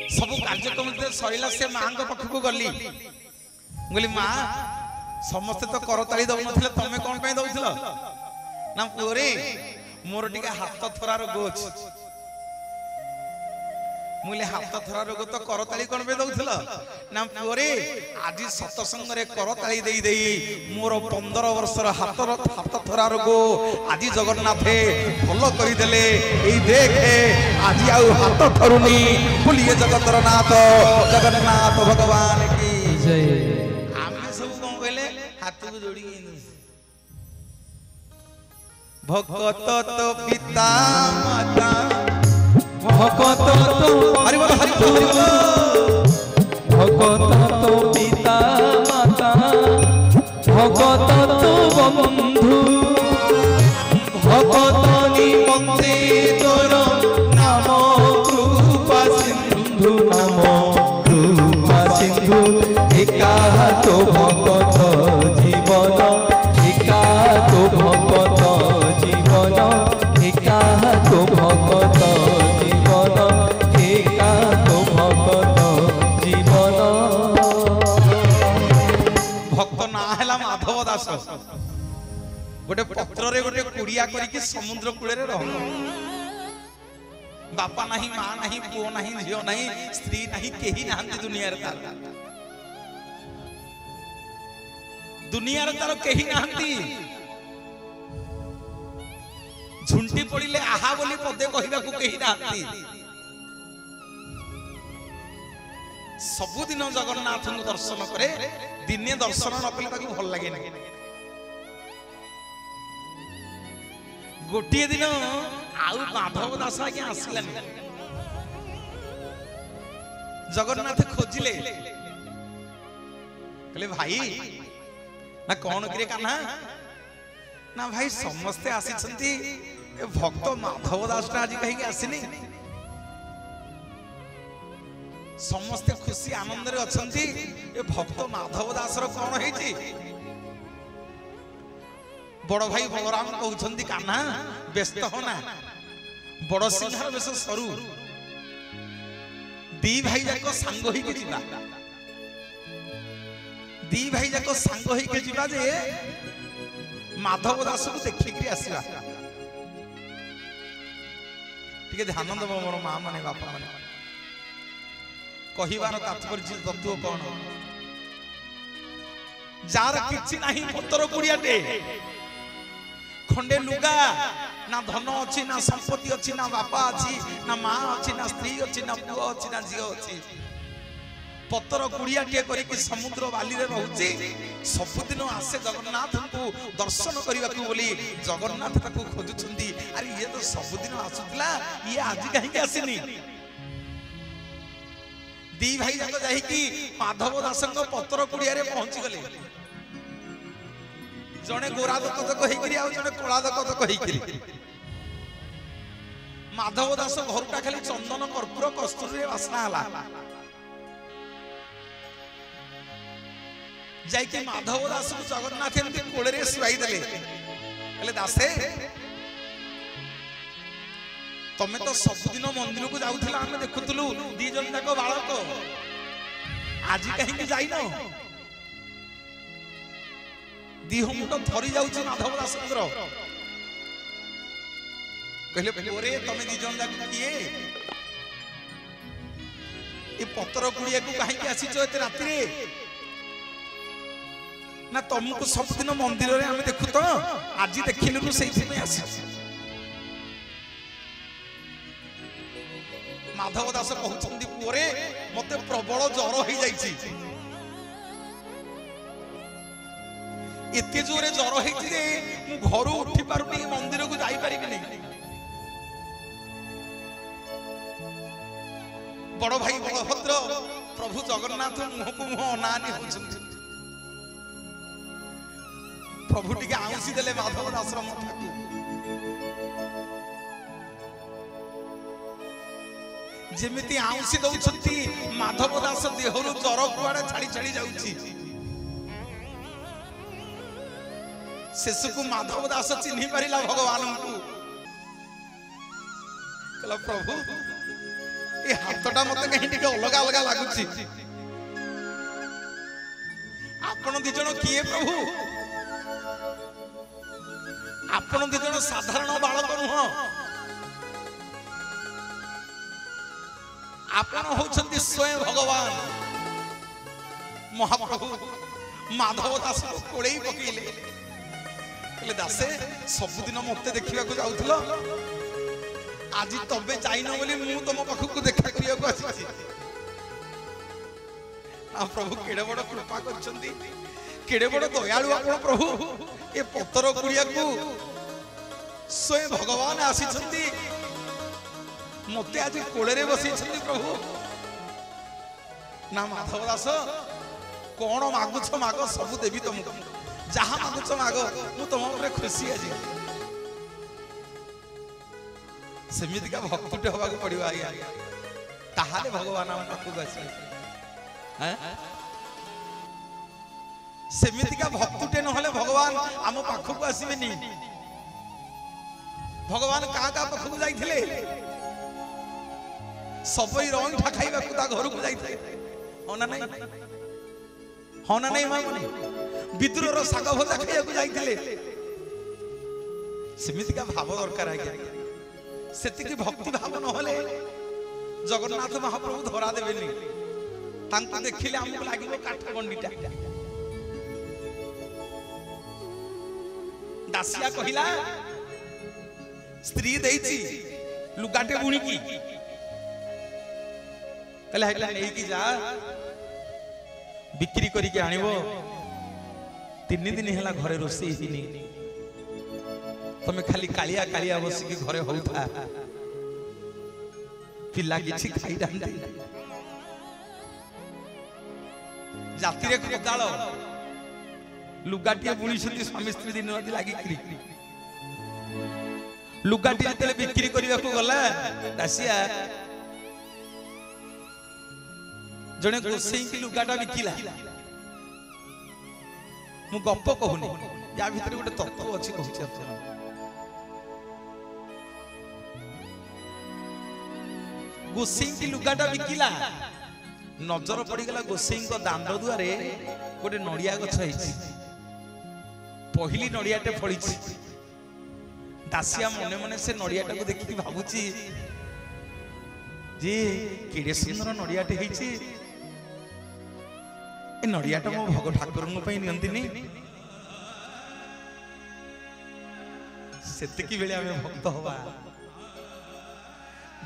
सब कार्यक्रम सरिला से माँ पाखक गली बोली माँ समस्ते तो करताली दौन तमें कौन पे दौल ना पुरे मोर टिके हाथ थरार गोछ मुले हाथ थरा रोग तो करताली कौन पे दौल ना पुरे आज सतसंग रे करताली देई देई मोर 15 वर्षर हाथ थरा रोग आज जगन्नाथे भल कहि देले एई देखे आज आउ हाथ थरुनी बोलिए जगतर नाथ जगन्नाथ भगवान की जय। आमे सब कोन कहले हाथ को जोड़ी भगत तो पिता माता भगत तो हरि बोल भगत तो पिता माता भगत तो बंधु भगत निमंते तोर नाम कृपा सिंधु नाम कृपा सिंधु एका तो भगत जीवन एका तो भगत जीवन एका तो भगत माधव दास गोटे पत्र रे गोटे कुड़िया करिके समुद्र कूले रे रह बापा नहीं माँ नहीं पुओ नहीं झियो नहीं स्त्री नहीं केही नाहंती दुनिया रे तार दुनिया रे तार केही नाहंती झुंटी पड़िले आहा बोली पदे कहिबा को केही नाहंती सबुदिन जगन्नाथ को दर्शन करे दिने दर्शन न कले ताकू भल लगे ना गोटे दिन आउ माधव दास आगे आसलानी जगन्नाथ खोजिले कहले भाई ना कौन करे कान्हा ना भाई समस्ते आसी भक्त माधव दास आज कहीं आसनी समस्ते खुशी आनंद रे अछंती ए भक्त माधव दास रो कोन हेची बड़ भाई बलराम कहउछंती कान्हा व्यस्त होना बड़ सिंहार बेस सरू दी भाई जाको संग होई के जिबा दी भाई जाको संग होई के जिबा जे माधव दास को देखि के आसीबा ठीक है ध्यान दबो मोर मां माने बापा माने कहिबार तात्पर्य तत्व कौन जार किछि नाही पत्तर कुड़ियाटे खंडे लुगा ना धन अछि ना संपत्ति अछि ना बापा अछि ना मां अछि ना स्त्री अछि ना पुओ अछि ना झियो अछि पत्तर कुड़ियाटे करिक समुद्र बाली रे रहउछि सबुदिन आसे जगन्नाथ को दर्शन करिबा को बोली जगन्नाथ ताको खोजुछंती अरे ये तो सबुदिन आसुतला ये आज काहे के आसीनी दी भाई जाक जाई कि माधव दासंग पत्र कुड़िया रे पहुंची गले जने गोरा दकत कहि करी आ जने कोला दकत कहि करी माधव दास घरटा खाली चंदन कर्पूर कस्तूरी वासना हला जाई कि माधव दास को जगन्नाथ एमती कोळे रे सुआई देले कहले दासे तमें तो सबुदिन मंदिर को जाऊला आम देखुलु दी जन जाक बालक आज कहीं जाइन दिह मुंड थरी जाऊँ माधव दास कहले तमें दी जन जाक किए ये पतर कुड़िया को कहीं आसीच एत राति ना तुमको सबुदिन मंदिर में आम देखु तो आज देखिलु से आसी माधव दास कहउछंती पुरे मते प्रबल ज्वर हो जाईची एते जोरे ज्वर होईची रे मु घर उठी पारुनी मंदिर को जाई परिबिनी बड़ भाई बलभद्र प्रभु जगन्नाथ मुह को मुह अनानी होछंती प्रभु टिके आउसी देले माधव दास रो मथाकू जेमिति आउसी दउछंती माधव दास देहरु जर कुआडे छाड़ी छाड़ी जाउची शेष को माधव दास चिन्हि पारिला भगवान को कहला प्रभु ए हाथटा मते कहीं टिके अलगा अलगा लागुची आपण दी जण किए प्रभु आपण दी जण साधारण बालक नुह आपण होचंती स्वयं भगवान महाप्रभु माधव दास को कोड़े पकेले कहले दासे सबुदिन मते देखिबा को जाउथलो आज तबे जाइनो बोली मु तुम पाखु देखा करिया को आसी आ प्रभु केडे बड़ कृपा करचंती केडे बड़ दयालु आपण प्रभु ए पत्थर कुड़िया को स्वयं भगवान आसीचंती मते आज कोड़े रे बसीचंती प्रभु ना माधव दास कौन मागुछ माग सब देवी तुमको जहा मागुछ माग मु तुम ऊपर खुशी आज सेमिति का भक्तटे होबा को पड़िबा आया ताहाले भगवान हम पाखु आसी हैं सेमिति का भक्तटे न होले भगवान हम पाखु को आसीबेनी भगवान का पाखु जाइथिले सबई रंग ठाखाइबा को ता घर को जाइथिले होना नहीं होना नहीं मामनी विद्रोह रो साग भजा खाइया को जाइथिले सेमिति का भाव दरकार आज्ञा सेति की भक्ति भाव न होले जगन्नाथ महाप्रभु धरा देबेनी तांको देखिले हमको लागिबो काठ गंडीटा दासिया कहिला स्त्री देइची लुगाटे बुणी की कहले हेला नै की जा बिक्री करी के आनिबो 3 दिन हैला घरे रोसई हिनी तमे खाली कालिया कालिया बसी के घरे होउथा पिला किछि खाइ डांती जाति रे कोदाळ लुगाटिया बुणी सती स्वामी स्त्री दिन राति लागी करी लुगाटी जतले बिक्री करिया को गला दासिया जने गोसई की लुगाटा बिकिला मु गप्प कहूनी या भीतर गोटे तत्व अछि कहछि अपन गोसई की लुगाटा बिकिला नजर पड़ी गला गोसई को दांड दुआरे गोटे नड़िया गछ हैछि पहिली नड़ियाटे फळिछि दासिया मने मने से नड़ियाटा को देखि भाबुची जे केडे सुंदर नड़ियाटे हैछि ए नड़ियाटा मो भग ठाकुर नियंती सेतिकी बेले आमे भक्त हवा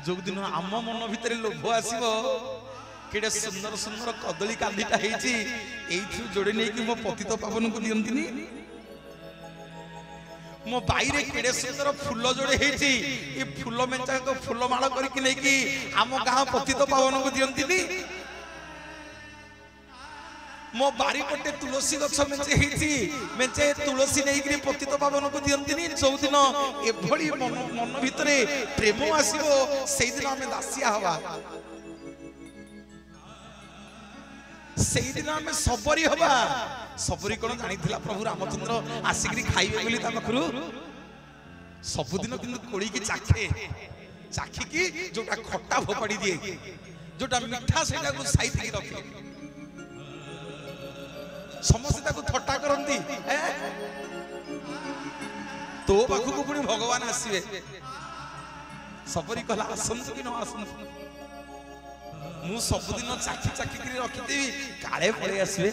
जो दिन आम मन भितर लोभ आसीबो केडे सुंदर सुंदर कदली कांदीटा हैछि एइथु जोड़े नै कि मो पतित पावन को दियंतिनी मो बाईरे केडे सुंदर फूल जोड़े हैछि ए फूल मेंचा को फूल माला करी कि नै कि आम गां पतित पावन को दियंतिनी मो बारी पटे तुलसी गछ मेंचे हैछि मेंचे तुलसी नै कि पतित पावन को दियंतिनी जो दिन एभली मन भितरे प्रेम आसीबो सेहि दिन हमें दासिया हवा सेहि दिन हमें सबरी हवा सबरी कोन जानिथिला प्रभु रामचंद्र आसिकरी खाइबे बोली ता पाखरु सबुदिन किंतु कोड़ी की चाखे चाखी की जोटा खट्टा फोपाड़ी दिए जोटा मिठा सेटा को साइड की रखे समस्त ताको थट्टा करंती तो पाखु को पुनी भगवान आसीबे सबरी कहला आसंतु कि न आसंतु मु सबुदिन चाखी चाखी करी रखी देबी काळे पळे आसीबे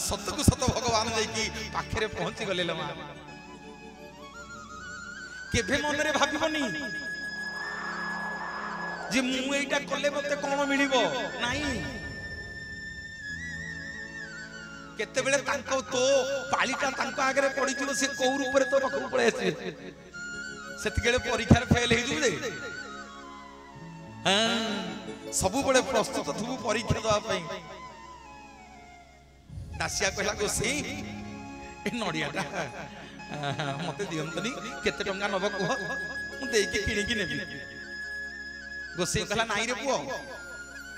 सत को सत भगवान जाई पाखरे पहुंची गले लमा केभे मन रे भाबिबनी जे मु एटा कले मते कोन मिलिबो नाही केते बेले तांको तो पालिटा तांको आगरे पड़ी जिवो से को रूप रे तो पखु पळे आसी सेति गेले परीक्षा रे फेल हेजु दे हां सब बड़े प्रस्तुत थु परीक्षा दवा पई दासिया कहला गोसे ए नडियाटा मते दियंतनी केते टंगा नब कह मु देई के किणी की नेबी गोसे कहला नाई रे पुओ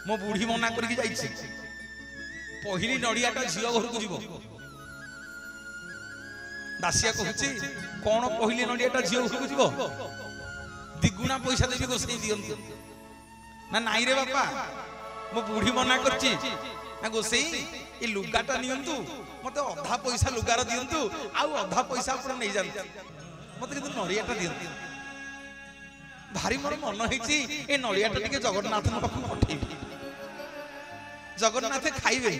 मो बूढ़ी मना करके जाईछि पहिली नडियाटा झियो घर को जीवो दासिया कहूची कोन पहिली नडियाटा झियो घर को जीवो द्विगुणा पैसा देवी गोसाई दियंतु ना नाई रे बापा मो बुढ़ी मना करची ना गोसाई ये लुगाटा नियंतु मते अधा पैसा लुगार दियंतु आउ अधा पैसा अपन नहीं जानते मते किंतु नड़ियाटा दियंतु भारी मोर मन होईची ए नड़ियाटा टिके जगन्नाथ पाखु पठेबी जगन्नाथ खाइबे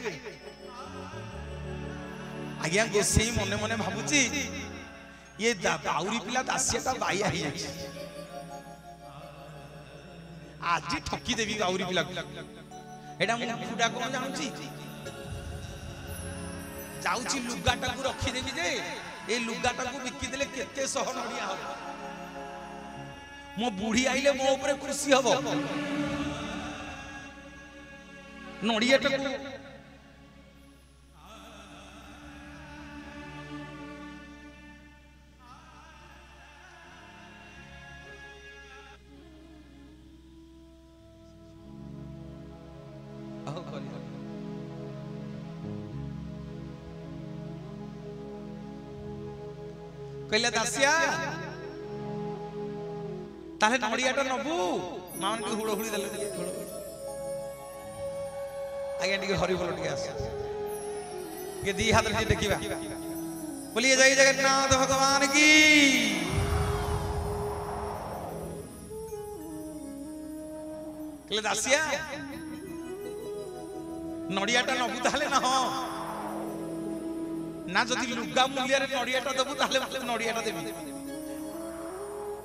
आज्ञा गोसाई मने मने भाबुची ये बाउरी पिला दासियाटा बाया ही आज ठकी देवी बाउरी पिला एडा मु फुडा कोन जानूची जाउची लुगाटा को रखी देवी जे ए लुगाटा को बिकी देले केते सह नडिया हो मो बुढ़ी आइले मो ऊपर खुशी हबो नडियाटा को कहले दासिया ताले नड़ियाटा नबू मान के हुड़ हुड़ी देले आगे टिके हरि बोल टिके आस के दी हाथ रे देखिबा बोलिए जय जगन्नाथ भगवान की कहले दासिया नड़ियाटा नबू ताले ना हो ना जदि लुगा मूल्य रे नड़ियाटा देबू ताले मते नड़ियाटा देबी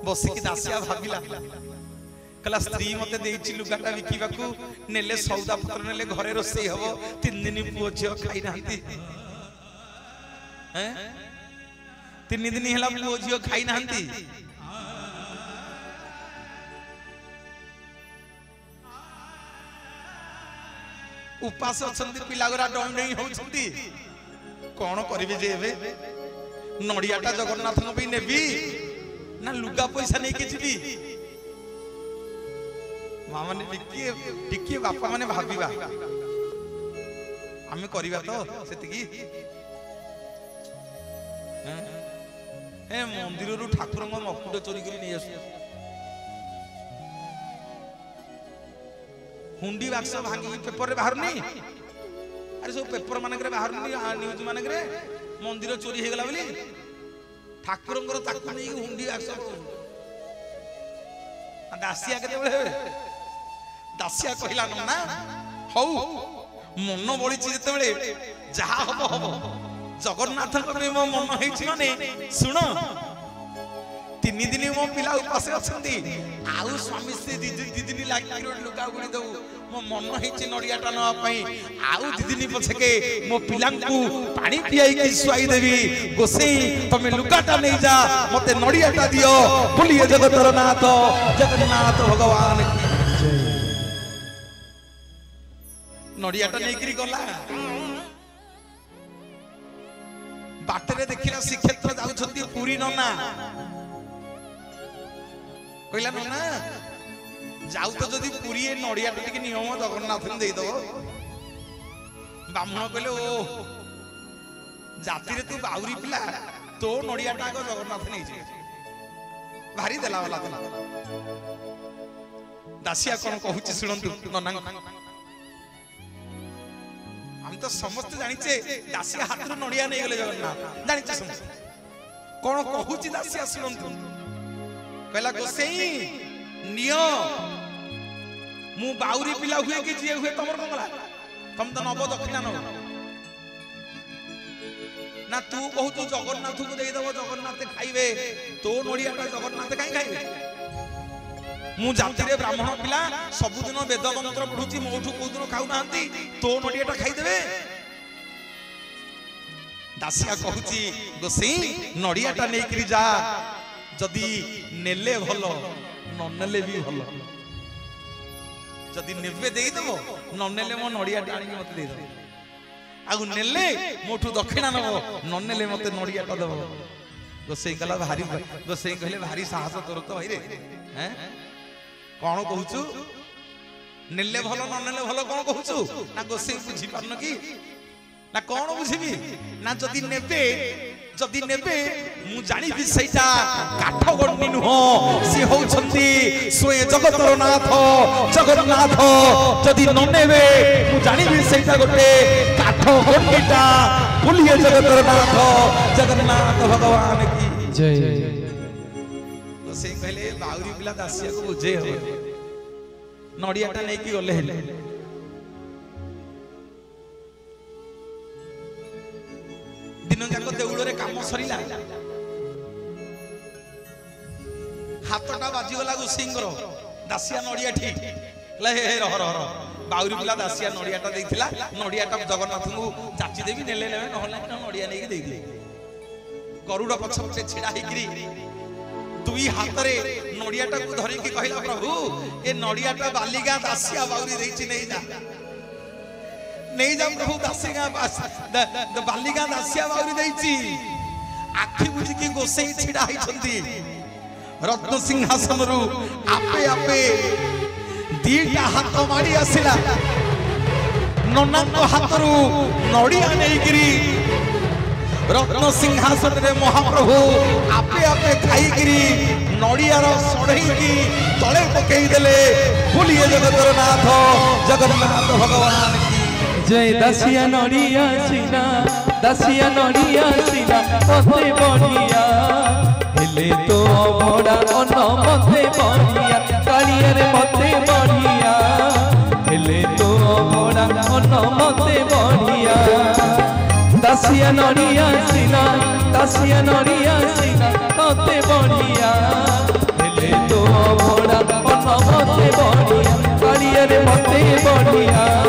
बसिकी दासिया भाबिला कला स्त्री मते देइची लुगाटा बिकीबाकू नेले सौदा पत्र नेले घरे रोसई हबो 3 दिन पुओ झियो खाइ नाहंती हैं 3 दिन हेला पुओ झियो खाइ नाहंती उपास अछंती पिला गोरा डम नहीं होछंती कौन करिवे जे एबे नड़ियाटा जगन्नाथ नबी नेबी ना लुगा पैसा नहीं के जीवी मां माने टिके बापा माने भाबीबा आमे करिबा तो सेतिकी ए मंदिर रु ठाकुर मकुट चोरी करी नहीं आसु हुंडी बाक्स भांगी पेपर रे बाहर नहीं अरे सब पेपर मानक रे बाहर नहीं न्यूज मानक रे मंदिर चोरी हे गला बोली ठाकुरंगर ताकू नहीं हुंडी बाक्स दासिया केते बेले दासिया कहला ना हौ मन बळीची जेते बेले जहा हबो हबो जगन्नाथ को मो मन हेछि माने सुनो 3 दिन मो पिला उपास अछंती आउ स्वामी से 2 दिन लागि लुगा गुणी दउ मो मन हेछि नड़ियाटा न पई आउ 2 दिन पछके मो पिलांकू पानी पियाई के सुआई देवी गोसाई तमे लुगाटा नहीं जा मते नड़ियाटा दियो बोलिए जगतर नाथ जगन्नाथ भगवान की जय नड़ियाटा नहीं करी गला बाटरे देखिला श्रीक्षेत्र जाउछंती पुरी नना कहला नना जाऊ तो जदि पुरी नड़ियाटा टिके नियम जगन्नाथ ने दे दो ब्राह्मण कहले ओ जाति रे तू बाउरी पिला तो नड़ियाटा को जगन्नाथ नहीं जे भारी देला वाला दासिया कोन कहूची सुनंतु नना हम तो समस्त जानिचे दासिया हाथ रो नड़िया नहीं गले जगन्नाथ जानिचे समस्त कोन कहूची दासिया सुनंतु कहला गोसाई नियो मु बाउरी पिला हुए कि जे हुए तमर मंगला तुम तो नब दक्षिणा न ना तू कहू तू जगन्नाथ को दे दबो जगन्नाथ खाइबे तो नड़ियाटा जगन्नाथ काई खाइबे मु जाति रे ब्राह्मण पिला सब दिन वेद मंत्र पढुची मोठू को दिन खाउ नांती तो नड़ियाटा खाइ देबे दासिया कहूची गोसाई नड़ियाटा नै करी जा जदी नेले भलो न नेले भी भलो जदी नेबे देई दबो न नेले मो नड़ियाटा आनी मते दे दबो आगु नेले मोठू दक्षिणा नबो न नेले मते नड़ियाटा दबो गोसाई कहला भारी गोसाई कहले भारी साहस तोर तो भाई रे हैं कौन कहूचु नेले भलो न नेले भलो कौन कहूचु ना गोसाई बुझी पारन की ना कौन बुझिबी ना जदी नेबे जदि नेबे मु जानी भी सेटा काठ गण्डी नुह सी होउछंती स्वयं जगतर नाथ जगन्नाथ जदि न नेबे मु जानी भी सेटा गोटे काठ गण्डीटा बोलिए जगतर नाथ जगन्नाथ भगवान की जय। तो से कहले बाउरी पिला दासिया को बुझे हो नडियाटा नै की गले हेले दिन जाक देउଳରେ काम सरिला हाथटा बाजी गला गुसिंगर दासिया नडिया ठीक ले हे रह रह बाउरी पिला दासिया नडियाटा देइथिला नडियाटा जगन्नाथ को चाची देबी नेले नेबे नहले नडिया नै की देइ दे गरुड़ पछपटे छिड़ा हिकरी दुई हाथ रे नडियाटा को धरि की कहला प्रभु ए नडियाटा बालिगा दासिया बाउरी देइछि नहीं जा प्रभु दासिया बालिगा दासिया बाउरी देइछि आखि बुझी की गोसई छिड़ा हिछंती रत्न सिंहासन रु आपे आपे दीटा हाथ मारी आसिला नन्ना को हाथ रु नडिया नेइगिरी रत्न सिंहासन रे महाप्रभु आपे आपे खाईगिरी नडियार सड़ई की तले पकई देले बोलिए जगतर नाथ जगन्नाथ भगवान की जय। दासिया नडिया सीना मते बढ़िया हेले तो भड़ा अन मते बढ़िया कालिया रे मते बढ़िया हेले तो भड़ा अन मते बढ़िया दासिया नडिया सीना मते बढ़िया हेले तो भड़ा अन मते बढ़िया कालिया रे मते बढ़िया